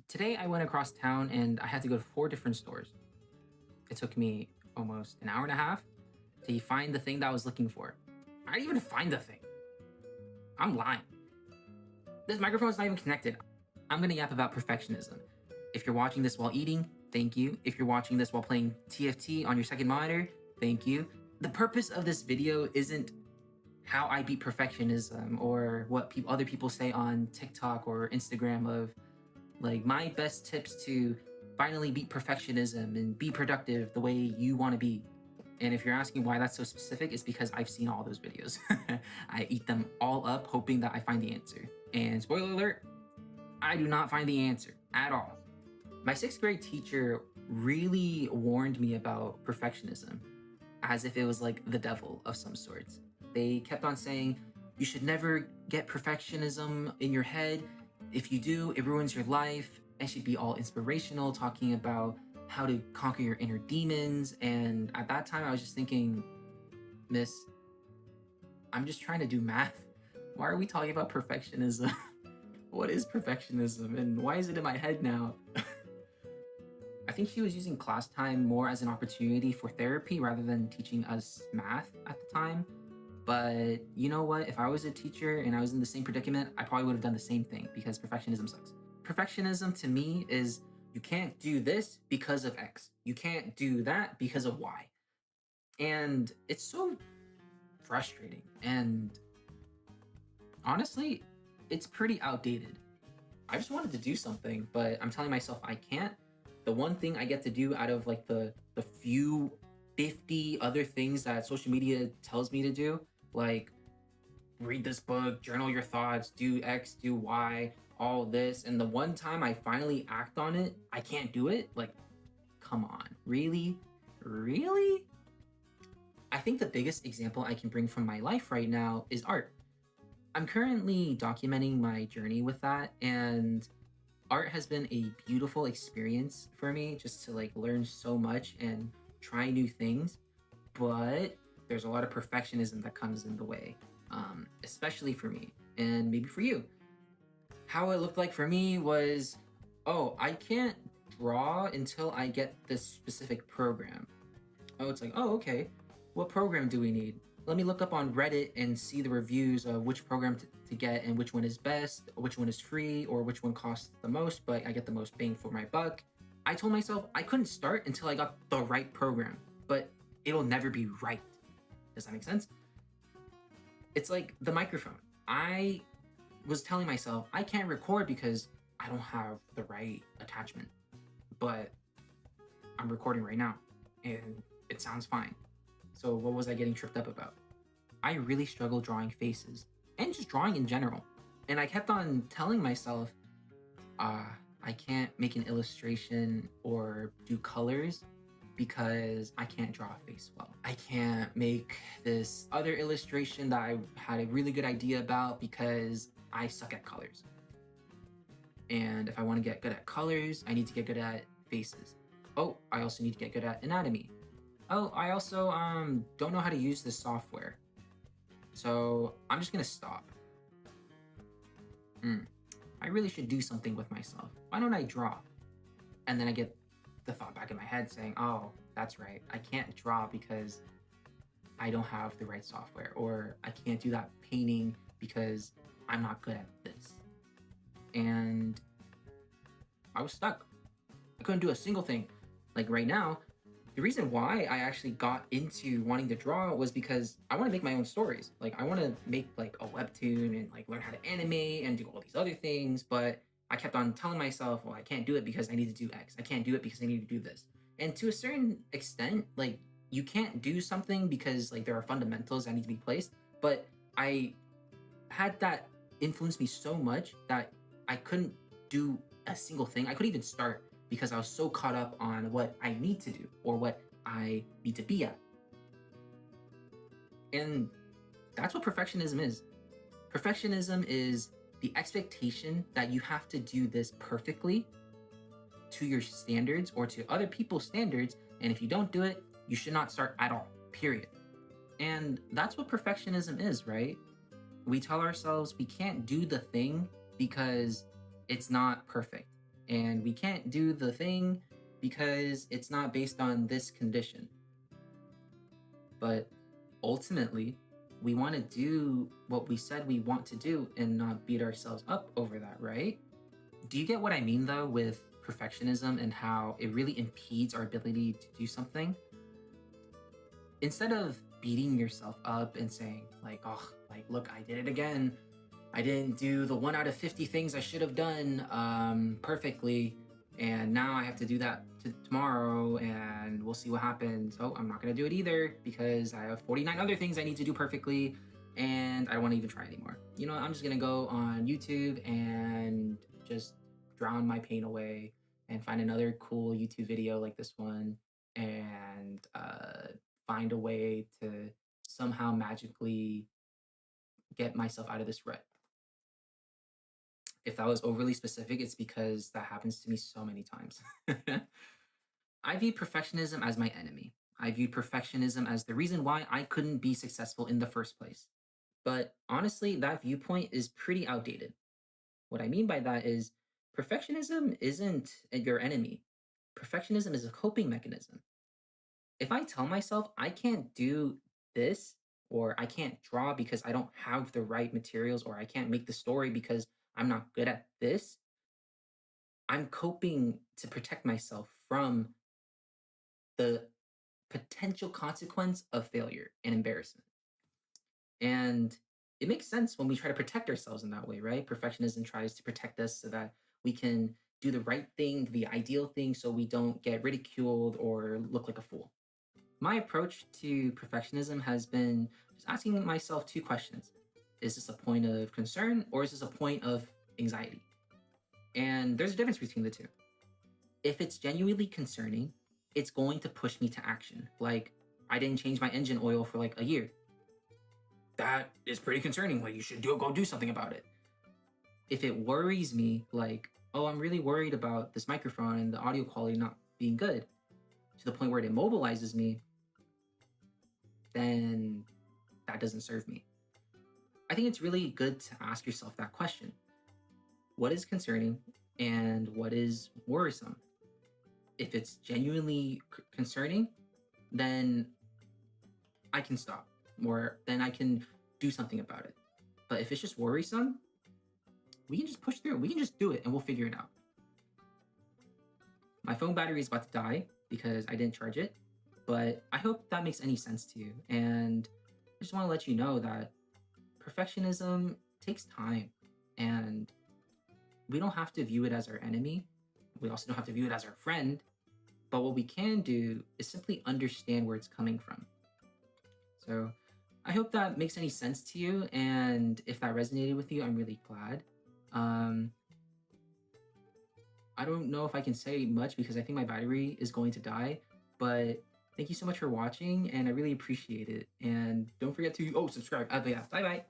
Today I went across town and I had to go to four different stores. It took me almost an hour and a half to find the thing that I was looking for. I didn't even find the thing. I'm lying. This microphone is not even connected. I'm gonna yap about perfectionism. If you're watching this while eating, thank you. If you're watching this while playing TFT on your second monitor, thank you. The purpose of this video isn't how I beat perfectionism or what other people say on TikTok or Instagram of like my best tips to finally beat perfectionism and be productive the way you want to be. And if you're asking why that's so specific, it's because I've seen all those videos. I eat them all up hoping that I find the answer. And spoiler alert, I do not find the answer at all. My sixth grade teacher really warned me about perfectionism as if it was like the devil of some sorts. They kept on saying, you should never get perfectionism in your head. If you do, it ruins your life. It should be all inspirational, talking about how to conquer your inner demons. And at that time, I was just thinking, Miss, I'm just trying to do math. Why are we talking about perfectionism? What is perfectionism and why is it in my head now? I think she was using class time more as an opportunity for therapy rather than teaching us math at the time. But you know what? If I was a teacher and I was in the same predicament, I probably would have done the same thing because perfectionism sucks. Perfectionism to me is you can't do this because of X. You can't do that because of Y. And it's so frustrating. And honestly, it's pretty outdated. I just wanted to do something, but I'm telling myself I can't. The one thing I get to do out of like the few 50 other things that social media tells me to do, like read this book, journal your thoughts, do X, do Y, all this, and the one time I finally act on it, I can't do it. Like, come on, really? Really? I think the biggest example I can bring from my life right now is art. I'm currently documenting my journey with that, and art has been a beautiful experience for me just to like learn so much and try new things. But there's a lot of perfectionism that comes in the way, especially for me and maybe for you. How it looked like for me was, oh, I can't draw until I get this specific program. Oh, it's like, oh, okay. What program do we need? Let me look up on Reddit and see the reviews of which program to get and which one is best, which one is free, or which one costs the most, but I get the most bang for my buck. I told myself I couldn't start until I got the right program, but it'll never be right. Does that make sense? It's like the microphone. I was telling myself I can't record because I don't have the right attachment, but I'm recording right now and it sounds fine. So what was I getting tripped up about? I really struggle drawing faces and just drawing in general. And I kept on telling myself, I can't make an illustration or do colors because I can't draw a face well. I can't make this other illustration that I had a really good idea about because I suck at colors. And if I want to get good at colors, I need to get good at faces. Oh, I also need to get good at anatomy. Oh, I also don't know how to use this software. So I'm just gonna stop. I really should do something with myself. Why don't I draw? And then I get the thought back in my head saying, oh, that's right. I can't draw because I don't have the right software, or I can't do that painting because I'm not good at this. And I was stuck. I couldn't do a single thing. Like right now, the reason why I actually got into wanting to draw was because I want to make my own stories. Like I want to make like a webtoon and like learn how to animate and do all these other things. But I kept on telling myself, well, I can't do it because I need to do X. I can't do it because I need to do this. And to a certain extent, like you can't do something because like there are fundamentals that need to be placed. But I had that influence me so much that I couldn't do a single thing. I couldn't even start because I was so caught up on what I need to do or what I need to be at. And that's what perfectionism is. Perfectionism is the expectation that you have to do this perfectly to your standards or to other people's standards. And if you don't do it, you should not start at all, period. And that's what perfectionism is, right? We tell ourselves we can't do the thing because it's not perfect. and we can't do the thing because it's not based on this condition. But ultimately, we want to do what we said we want to do and not beat ourselves up over that, right? Do you get what I mean though with perfectionism and how it really impedes our ability to do something? Instead of beating yourself up and saying, like, oh, like, look, I did it again. I didn't do the 1 out of 50 things I should have done perfectly. And now I have to do that tomorrow and we'll see what happens. Oh, I'm not going to do it either because I have 49 other things I need to do perfectly and I don't want to even try anymore. You know, I'm just going to go on YouTube and just drown my pain away and find another cool YouTube video like this one and find a way to somehow magically get myself out of this rut. If that was overly specific, it's because that happens to me so many times. I view perfectionism as my enemy. I viewed perfectionism as the reason why I couldn't be successful in the first place. But honestly, that viewpoint is pretty outdated. What I mean by that is perfectionism isn't your enemy. Perfectionism is a coping mechanism. If I tell myself I can't do this, or I can't draw because I don't have the right materials, or I can't make the story because I'm not good at this, I'm coping to protect myself from the potential consequence of failure and embarrassment. And it makes sense when we try to protect ourselves in that way, right? Perfectionism tries to protect us so that we can do the right thing, the ideal thing, so we don't get ridiculed or look like a fool. My approach to perfectionism has been just asking myself two questions. Is this a point of concern or is this a point of anxiety? And there's a difference between the two. If it's genuinely concerning, it's going to push me to action. Like, I didn't change my engine oil for like a year. That is pretty concerning. Like, you should go do something about it. If it worries me, like, oh, I'm really worried about this microphone and the audio quality not being good, to the point where it immobilizes me, then that doesn't serve me. I think it's really good to ask yourself that question. What is concerning and what is worrisome? If it's genuinely concerning, then I can stop or then I can do something about it. But if it's just worrisome, we can just push through. We can just do it and we'll figure it out. My phone battery is about to die because I didn't charge it, but I hope that makes any sense to you. And I just want to let you know that perfectionism takes time and we don't have to view it as our enemy. We also don't have to view it as our friend. But what we can do is simply understand where it's coming from. So I hope that makes any sense to you. And if that resonated with you, I'm really glad. Um, I don't know if I can say much because I think my battery is going to die. But thank you so much for watching, and I really appreciate it. And don't forget to subscribe. Yeah, bye bye.